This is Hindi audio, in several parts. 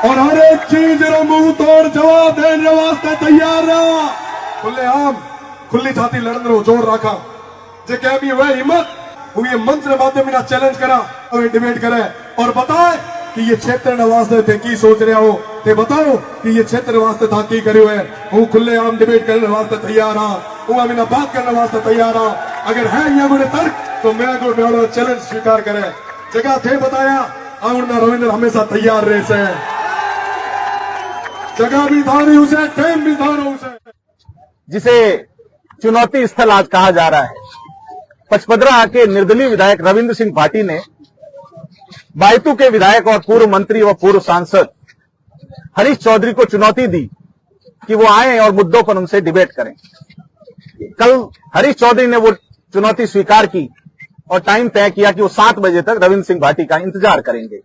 और हर एक चीज मुंह तोड़ जवाब देने वास्ते तैयार रहा। खुले आम खुली छाती लड़न रो जोर रखा जे कह भी वह हिम्मत वो ये मंच के माध्यम में चैलेंज करा और डिबेट करे और बताए कि ये क्षेत्र वास्ते थे की सोच रहे हो ते बताओ कि ये क्षेत्र वास्ते था की करियो है। वो खुले आम डिबेट करने वास्ते तैयार हाँ, वो अमीना बात करने वास्ते तैयार हाँ। अगर है ये गुड़े तर्क तो मैं को चैलेंज स्वीकार करे जगह थे बताया और रविंद्र हमेशा तैयार रहे से जगह भी था रही उसे टाइम भी था रहा उसे जिसे चुनौती स्थल आज कहा जा रहा है। पचपदरा के निर्दलीय विधायक रविंद्र सिंह भाटी ने बायतू के विधायक और पूर्व मंत्री व पूर्व सांसद हरीश चौधरी को चुनौती दी कि वो आए और मुद्दों पर उनसे डिबेट करें। कल हरीश चौधरी ने वो चुनौती स्वीकार की और टाइम तय किया कि वो 7 बजे तक रविंद्र सिंह भाटी का इंतजार करेंगे।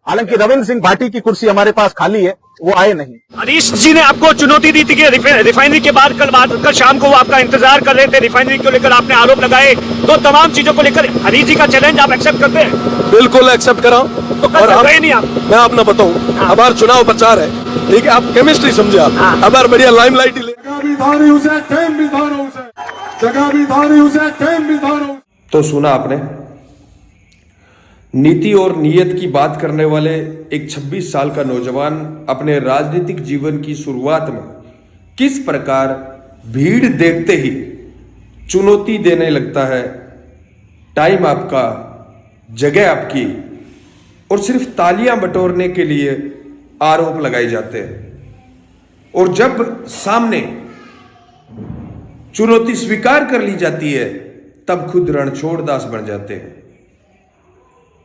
हालांकि रविंद्र सिंह भाटी की कुर्सी हमारे पास खाली है, वो आए नहीं। हरीश जी ने आपको चुनौती दी थी कि रिफाइनरी के बाद कल शाम को वो आपका इंतजार कर रहे थे। रिफाइनरी को लेकर आपने आरोप लगाए, तो तमाम चीजों को लेकर हरीश जी का चैलेंज आप एक्सेप्ट करते हैं? बिल्कुल एक्सेप्ट करा हूं। तो कल गए नहीं आप? मैं अपना बताऊं, हमारा चुनाव प्रचार है, ठीक है, आप केमिस्ट्री समझे, आप हमारा बढ़िया लाइमलाइट ले। जगह भी था रही उसे टाइम भी था रहा उसे जगह भी था रही उसे टाइम भी था रहा। तो सुना आपने, नीति और नीयत की बात करने वाले एक 26 साल का नौजवान अपने राजनीतिक जीवन की शुरुआत में किस प्रकार भीड़ देखते ही चुनौती देने लगता है। टाइम आपका, जगह आपकी, और सिर्फ तालियां बटोरने के लिए आरोप लगाए जाते हैं। और जब सामने चुनौती स्वीकार कर ली जाती है तब खुद रणछोड़ दास बन जाते हैं।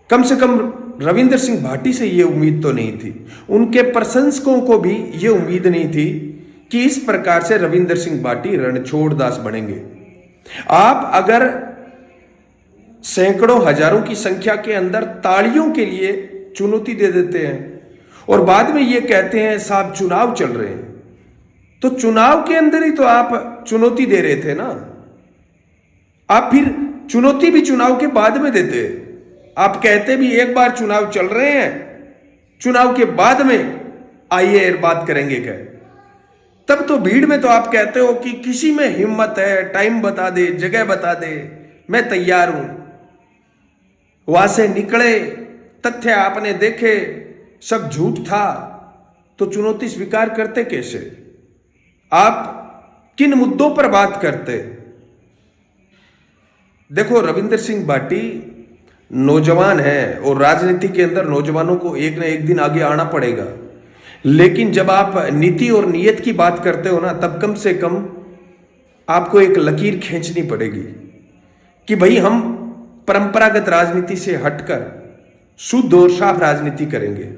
कम से कम रविंद्र सिंह भाटी से यह उम्मीद तो नहीं थी, उनके प्रशंसकों को भी यह उम्मीद नहीं थी कि इस प्रकार से रविंद्र सिंह भाटी रणछोड़ दास बनेंगे। आप अगर सैकड़ों हजारों की संख्या के अंदर तालियों के लिए चुनौती दे देते हैं और बाद में यह कहते हैं साहब चुनाव चल रहे हैं, तो चुनाव के अंदर ही तो आप चुनौती दे रहे थे ना। आप फिर चुनौती भी चुनाव के बाद में देते। आप कहते भी एक बार चुनाव चल रहे हैं, चुनाव के बाद में आइए बात करेंगे क्या। तब तो भीड़ में तो आप कहते हो कि किसी में हिम्मत है, टाइम बता दे, जगह बता दे, मैं तैयार हूं। वहां से निकले, तथ्य आपने देखे, सब झूठ था, तो चुनौती स्वीकार करते कैसे? आप किन मुद्दों पर बात करते? देखो, रविंद्र सिंह भाटी नौजवान है और राजनीति के अंदर नौजवानों को एक न एक दिन आगे आना पड़ेगा। लेकिन जब आप नीति और नीयत की बात करते हो ना, तब कम से कम आपको एक लकीर खींचनी पड़ेगी कि भाई हम परंपरागत राजनीति से हटकर शुद्ध और साफ राजनीति करेंगे।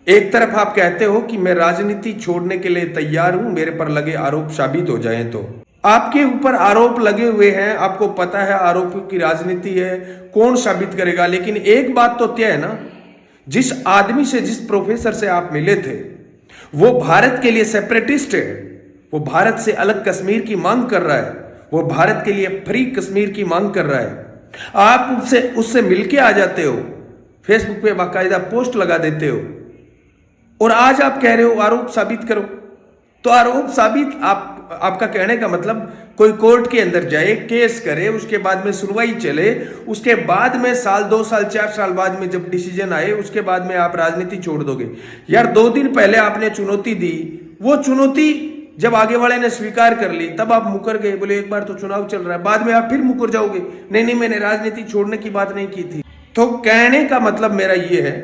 एक तरफ आप कहते हो कि मैं राजनीति छोड़ने के लिए तैयार हूं, मेरे पर लगे आरोप साबित हो जाएं तो। आपके ऊपर आरोप लगे हुए हैं, आपको पता है आरोपों की राजनीति है, कौन साबित करेगा। लेकिन एक बात तो तय है ना, जिस आदमी से, जिस प्रोफेसर से आप मिले थे, वो भारत के लिए सेपरेटिस्ट है, वो भारत से अलग कश्मीर की मांग कर रहा है, वो भारत के लिए फ्री कश्मीर की मांग कर रहा है। आप उससे मिलके आ जाते हो, फेसबुक पे बाकायदा पोस्ट लगा देते हो, और आज आप कह रहे हो आरोप साबित करो। तो आरोप साबित आपका कहने का मतलब कोई कोर्ट के अंदर जाए, केस करे, उसके बाद में सुनवाई चले, उसके बाद में साल, 2 साल, 4 साल बाद में जब डिसीजन आए, उसके बाद में आप राजनीति छोड़ दोगे। यार 2 दिन पहले आपने चुनौती दी, वो चुनौती जब आगे वाले ने स्वीकार कर ली तब आप मुकर गए, बोले एक बार तो चुनाव चल रहा है, बाद में आप फिर मुकर जाओगे, नहीं मैंने राजनीति छोड़ने की बात नहीं की थी। तो कहने का मतलब मेरा ये है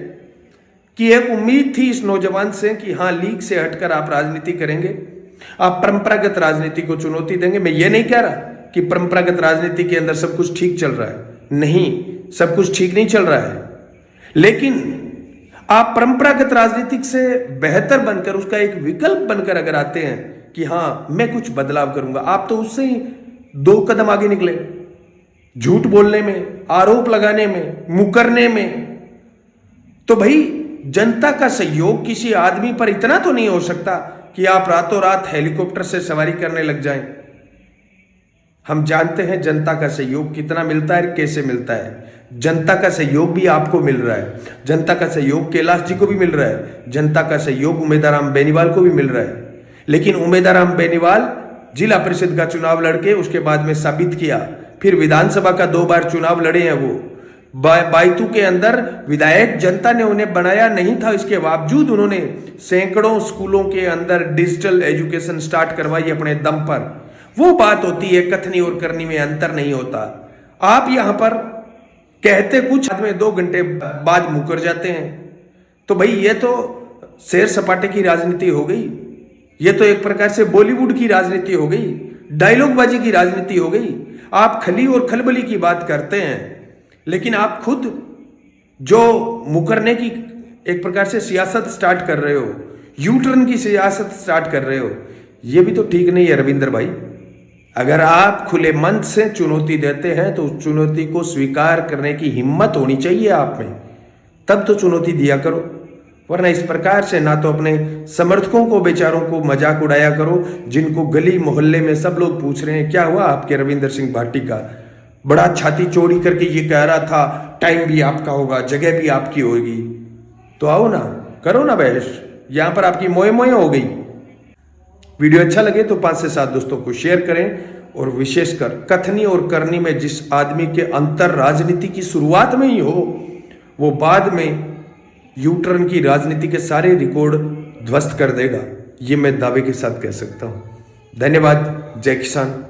कि एक उम्मीद थी इस नौजवान से कि हाँ, लीग से हटकर आप राजनीति करेंगे, आप परंपरागत राजनीति को चुनौती देंगे। मैं ये नहीं कह रहा कि परंपरागत राजनीति के अंदर सब कुछ ठीक चल रहा है, नहीं, सब कुछ ठीक नहीं चल रहा है, लेकिन आप परंपरागत राजनीति से बेहतर बनकर, उसका एक विकल्प बनकर अगर आते हैं कि हाँ मैं कुछ बदलाव करूंगा, आप तो उससे ही 2 कदम आगे निकले, झूठ बोलने में, आरोप लगाने में, मुकरने में। तो भाई जनता का सहयोग किसी आदमी पर इतना तो नहीं हो सकता कि आप रातों रात हेलीकॉप्टर से सवारी करने लग जाएं। हम जानते हैं जनता का सहयोग कितना मिलता है, कैसे मिलता है। जनता का सहयोग भी आपको मिल रहा है, जनता का सहयोग कैलाश जी को भी मिल रहा है, जनता का सहयोग उमेदाराम बेनीवाल को भी मिल रहा है। लेकिन उमेदाराम बेनीवाल जिला परिषद का चुनाव लड़के उसके बाद में साबित किया, फिर विधानसभा का 2 बार चुनाव लड़े हैं वो। बायतू के अंदर विधायक जनता ने उन्हें बनाया नहीं था, इसके बावजूद उन्होंने सैकड़ों स्कूलों के अंदर डिजिटल एजुकेशन स्टार्ट करवाई अपने दम पर। वो बात होती है, कथनी और करनी में अंतर नहीं होता। आप यहां पर कहते कुछ, बाद में 2 घंटे बाद मुकर जाते हैं। तो भाई ये तो सैर सपाटे की राजनीति हो गई, ये तो एक प्रकार से बॉलीवुड की राजनीति हो गई, डायलॉगबाजी की राजनीति हो गई। आप खली और खलबली की बात करते हैं, लेकिन आप खुद जो मुकरने की एक प्रकार से सियासत स्टार्ट कर रहे हो, यू टर्न की सियासत स्टार्ट कर रहे हो, ये भी तो ठीक नहीं है रविंद्र भाई। अगर आप खुले मन से चुनौती देते हैं तो चुनौती को स्वीकार करने की हिम्मत होनी चाहिए आप में, तब तो चुनौती दिया करो। वरना इस प्रकार से ना तो अपने समर्थकों को बेचारों को मजाक उड़ाया करो, जिनको गली मोहल्ले में सब लोग पूछ रहे हैं क्या हुआ आपके रविंद्र सिंह भाटी का, बड़ा छाती चौड़ी करके ये कह रहा था टाइम भी आपका होगा, जगह भी आपकी होगी। तो आओ ना, करो ना बहस, यहां पर आपकी मोए मोए हो गई। वीडियो अच्छा लगे तो 5 से 7 दोस्तों को शेयर करें, और विशेषकर कथनी और करनी में जिस आदमी के अंतर राजनीति की शुरुआत में ही हो, वो बाद में यू टर्न की राजनीति के सारे रिकॉर्ड ध्वस्त कर देगा, ये मैं दावे के साथ कह सकता हूं। धन्यवाद। जय किसान।